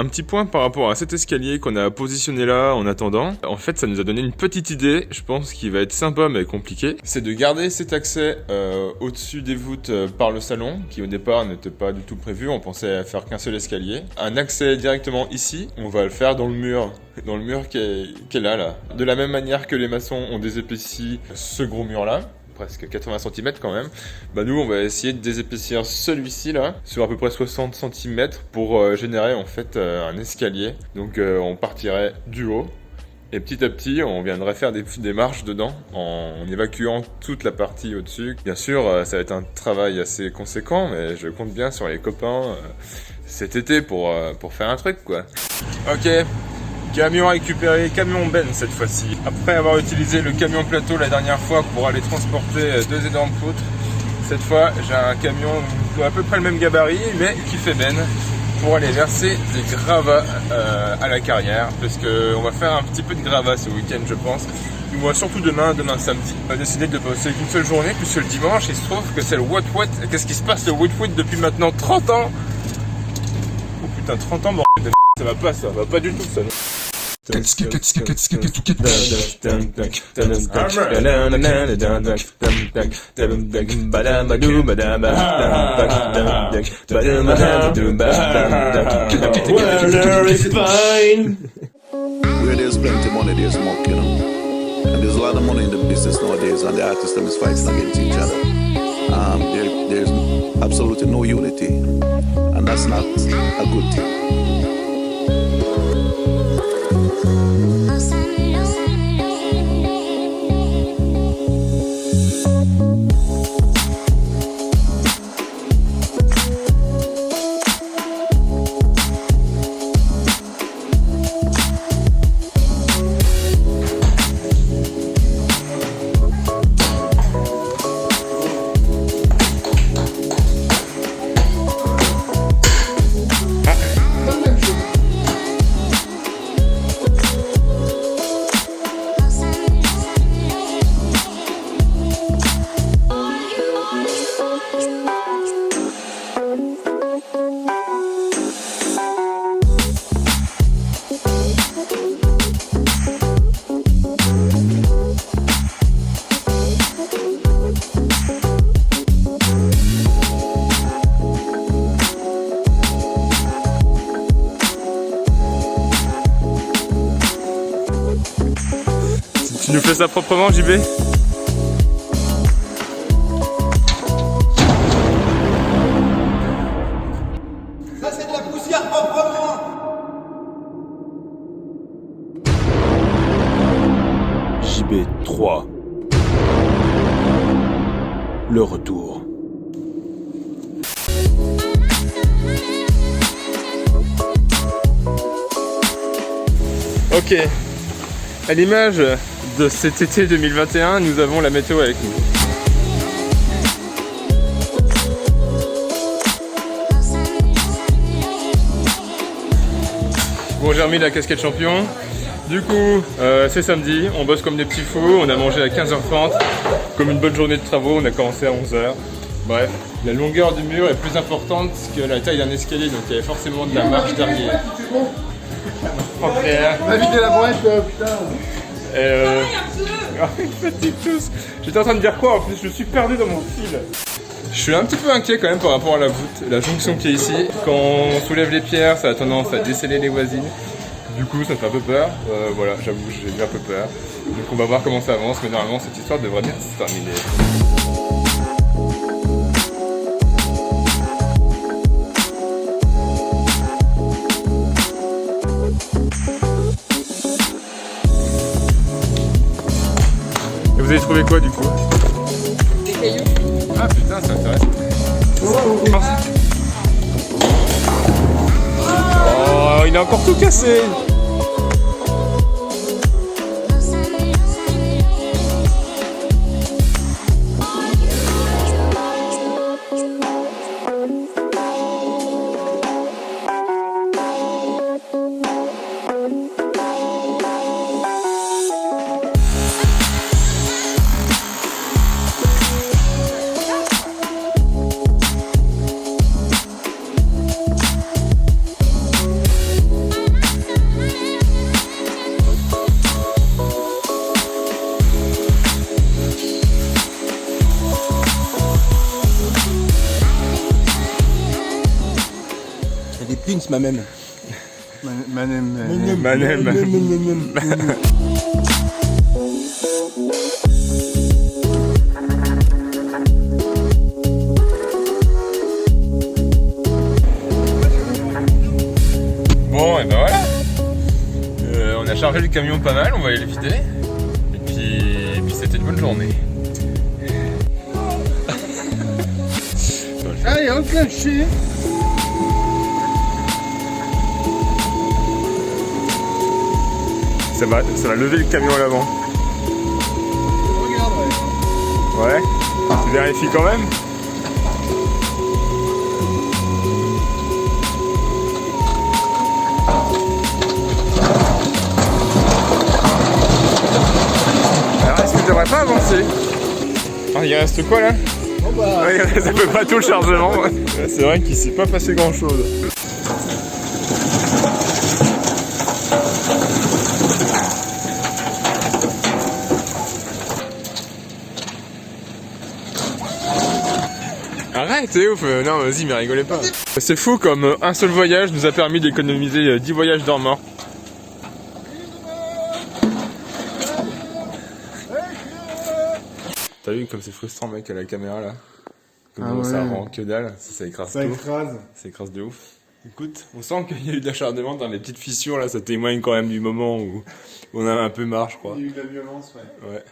Un petit point par rapport à cet escalier qu'on a positionné là en attendant. En fait, ça nous a donné une petite idée, je pense, qui va être sympa mais compliqué. C'est de garder cet accès au-dessus des voûtes par le salon, qui au départ n'était pas du tout prévu. On pensait faire qu'un seul escalier. Un accès directement ici, on va le faire dans le mur qui est là. De la même manière que les maçons ont désépaissi ce gros mur là, presque 80 cm quand même, bah nous on va essayer de désépaissir celui-ci là sur à peu près 60 cm pour générer en fait un escalier. Donc on partirait du haut et petit à petit on viendrait faire des marches dedans en évacuant toute la partie au-dessus. Bien sûr ça va être un travail assez conséquent, mais je compte bien sur les copains cet été pour faire un truc quoi. Ok. Camion récupéré, camion Ben cette fois-ci. Après avoir utilisé le camion plateau la dernière fois pour aller transporter 2 énormes poutres, cette fois j'ai un camion à peu près le même gabarit mais qui fait Ben pour aller verser des gravats à la carrière, parce qu'on va faire un petit peu de gravats ce week-end je pense. Moi surtout demain samedi. On a décidé de passer qu'une seule journée puisque le dimanche il se trouve que c'est le What. Qu'est-ce qui se passe le What depuis maintenant 30 ans? Oh putain 30 ans bordel de ça va pas, ça va pas du tout ça. Where there's plenty money, there's muck, you know. And there's a lot of money in the business nowadays, and the artists them is fighting against each other. There's absolutely no unity, and that's not a good thing. Tu nous fais ça proprement, JB? Ça c'est de la poussière proprement. JB 3. Le retour. Ok. À l'image de cet été 2021, nous avons la météo avec nous. Bon, j'ai remis la casquette champion. Du coup, c'est samedi, on bosse comme des petits fous, on a mangé à 15h30. Comme une bonne journée de travaux, on a commencé à 11h. Bref, la longueur du mur est plus importante que la taille d'un escalier, donc il y avait forcément de la marche derrière. Va vider la boîte, putain. Une petite chose. J'étais en train de dire quoi en plus, je suis perdu dans mon fil. Je suis un petit peu inquiet quand même par rapport à la voûte, la jonction qui est ici. Quand on soulève les pierres, ça a tendance à déceler les voisines. Du coup, ça me fait un peu peur. Voilà, j'avoue, j'ai eu un peu peur. Donc on va voir comment ça avance, mais normalement cette histoire devrait bien se terminer. Et vous avez trouvé quoi du coup? Des cailloux. Ah putain, c'est intéressant. Oh, il a encore tout cassé. Manem. Bon, et ben voilà. On a chargé le camion pas mal, on va aller le vider. Et puis c'était une bonne journée. Allez, on cachit. Ça va lever le camion à l'avant. Regarde, ouais. Ouais. Tu vérifies quand même. Alors est-ce que tu devrais pas avancer? Ah, il reste quoi là? Bon bah, Ouais, ça peut pas tout le chargement. Ouais, c'est vrai qu'il s'est pas passé grand chose. Arrête, c'est ouf. Non, vas-y, mais rigolez pas. C'est fou comme un seul voyage nous a permis d'économiser 10 voyages d'or mort. T'as vu comme c'est frustrant, mec, à la caméra là? Comme ça rend que dalle, ça écrase ça tout. écrase. Ça écrase de ouf. Écoute, on sent qu'il y a eu de l'acharnement dans les petites fissures là, ça témoigne quand même du moment où on a un peu marre, je crois. Il y a eu de la violence, ouais. Ouais.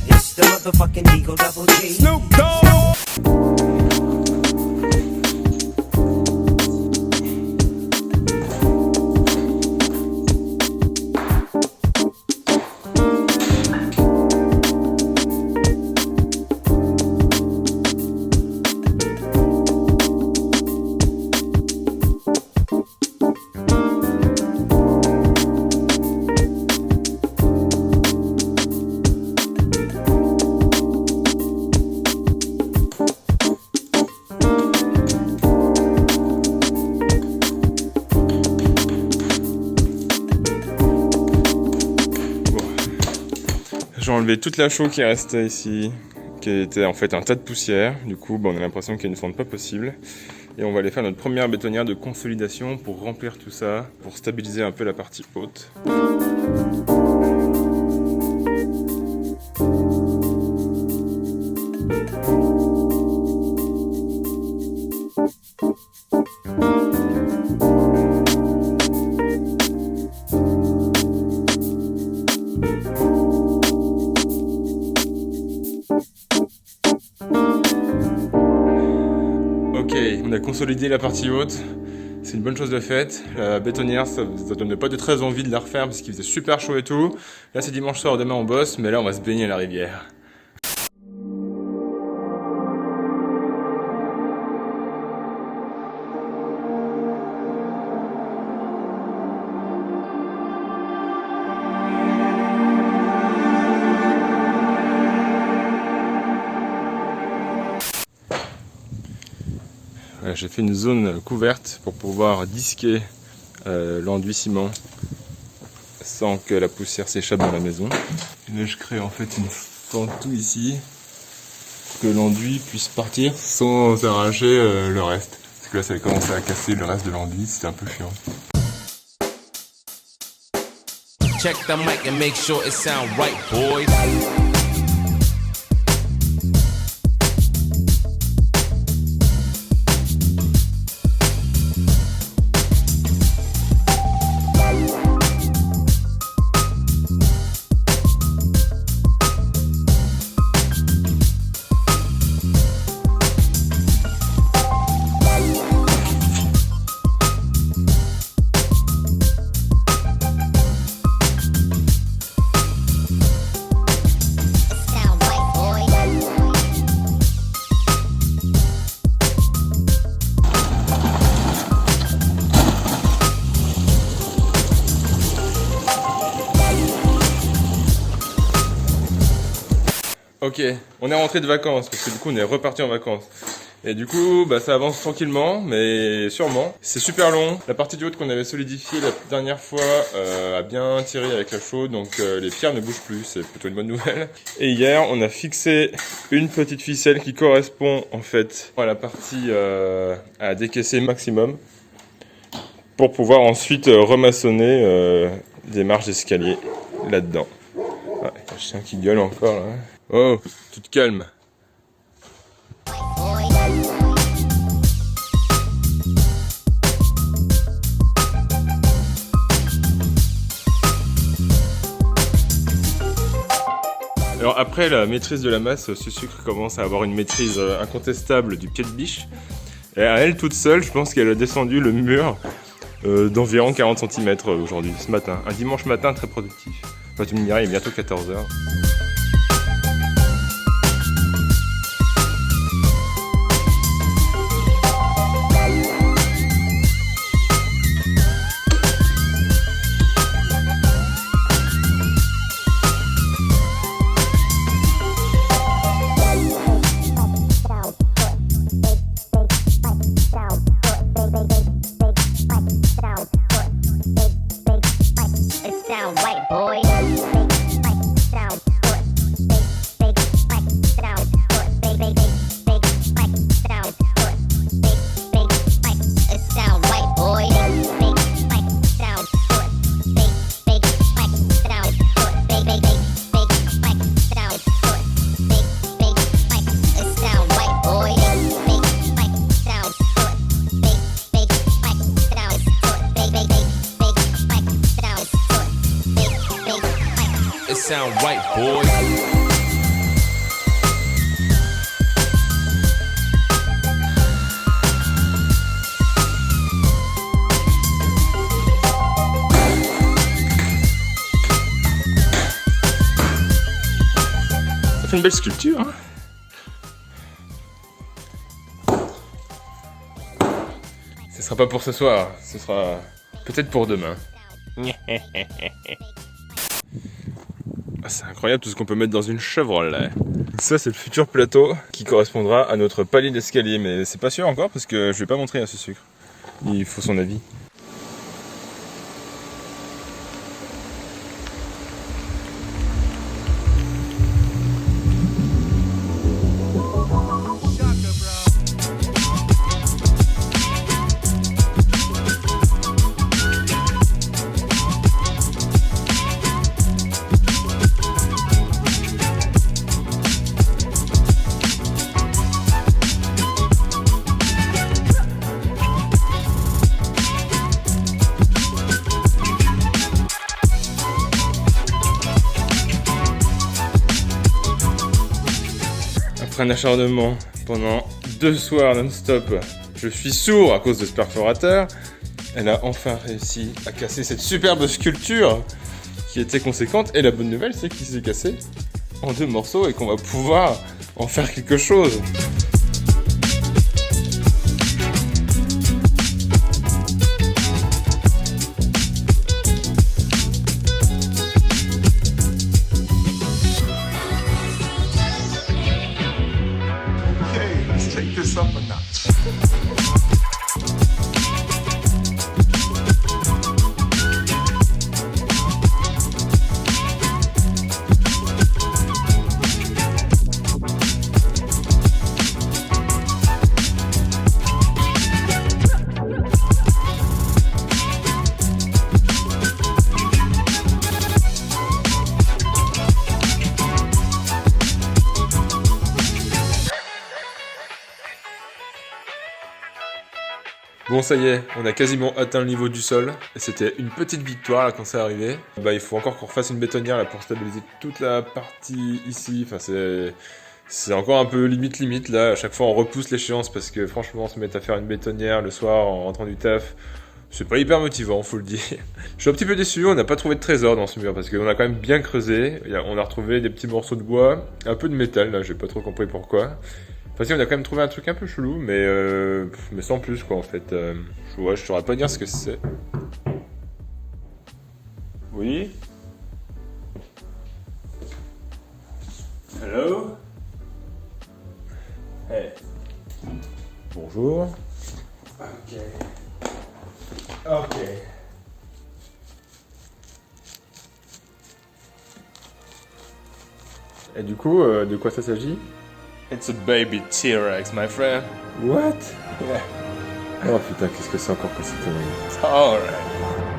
It's the motherfucking Eagle Double G. Snoop Dogg. J'ai enlevé toute la chaux qui restait ici, qui était en fait un tas de poussière. Du coup, on a l'impression qu'il y a une fente pas possible. Et on va aller faire notre première bétonnière de consolidation pour remplir tout ça, pour stabiliser un peu la partie haute. Ok, on a consolidé la partie haute, c'est une bonne chose de faite. La bétonnière, ça donne pas de très envie de la refaire parce qu'il faisait super chaud et tout. Là c'est dimanche soir, demain on bosse, mais là on va se baigner à la rivière. J'ai fait une zone couverte pour pouvoir disquer l'enduit ciment sans que la poussière s'échappe dans la maison. Et là je crée en fait une fente tout ici pour que l'enduit puisse partir sans arracher le reste. Parce que là ça a commencé à casser le reste de l'enduit, c'était un peu chiant. Check the mic and make sure it sound right, boys. Ok, on est rentré de vacances, parce que du coup on est reparti en vacances. Et du coup, bah, ça avance tranquillement, mais sûrement. C'est super long. La partie du haut qu'on avait solidifiée la dernière fois a bien tiré avec la chaude, donc les pierres ne bougent plus, c'est plutôt une bonne nouvelle. Et hier, on a fixé une petite ficelle qui correspond en fait à la partie à décaisser maximum, pour pouvoir ensuite remaçonner des marches d'escalier là-dedans. Ouais, y a un chien qui gueule encore là. Oh, tu te calmes. Alors après la maîtrise de la masse, ce sucre commence à avoir une maîtrise incontestable du pied de biche. Et à elle toute seule, je pense qu'elle a descendu le mur d'environ 40 cm aujourd'hui, ce matin. Un dimanche matin très productif. Enfin, tu me diras, il est bientôt 14h. Sound white, boy. Ça fait une belle sculpture, hein. Ce sera pas pour ce soir, ce sera peut-être pour demain. Ah, c'est incroyable tout ce qu'on peut mettre dans une Chevrolet. Ça, c'est le futur plateau qui correspondra à notre palier d'escalier, mais c'est pas sûr encore parce que je vais pas montrer à ce sucre. Il faut son avis. Après un acharnement pendant 2 soirs non-stop, je suis sourd à cause de ce perforateur. Elle a enfin réussi à casser cette superbe sculpture qui était conséquente. Et la bonne nouvelle, c'est qu'il s'est cassé en 2 morceaux et qu'on va pouvoir en faire quelque chose. Take this up a notch. Bon, ça y est, on a quasiment atteint le niveau du sol. Et c'était une petite victoire là quand c'est arrivé. Bah, il faut encore qu'on refasse une bétonnière là pour stabiliser toute la partie ici. Enfin, c'est encore un peu limite là. À chaque fois, on repousse l'échéance parce que franchement, on se met à faire une bétonnière le soir en rentrant du taf. C'est pas hyper motivant, faut le dire. Je suis un petit peu déçu, on n'a pas trouvé de trésor dans ce mur parce qu'on a quand même bien creusé. On a retrouvé des petits morceaux de bois, un peu de métal là, j'ai pas trop compris pourquoi. Enfin si, on a quand même trouvé un truc un peu chelou, mais sans plus quoi en fait. Je saurais pas dire ce que c'est. Oui. Hello? Hey. Bonjour. Ok. Ok. Et du coup, de quoi ça s'agit? It's a baby T-Rex, my friend. What? Yeah. Oh putain, qu'est-ce que c'est encore que cette connerie? Alright.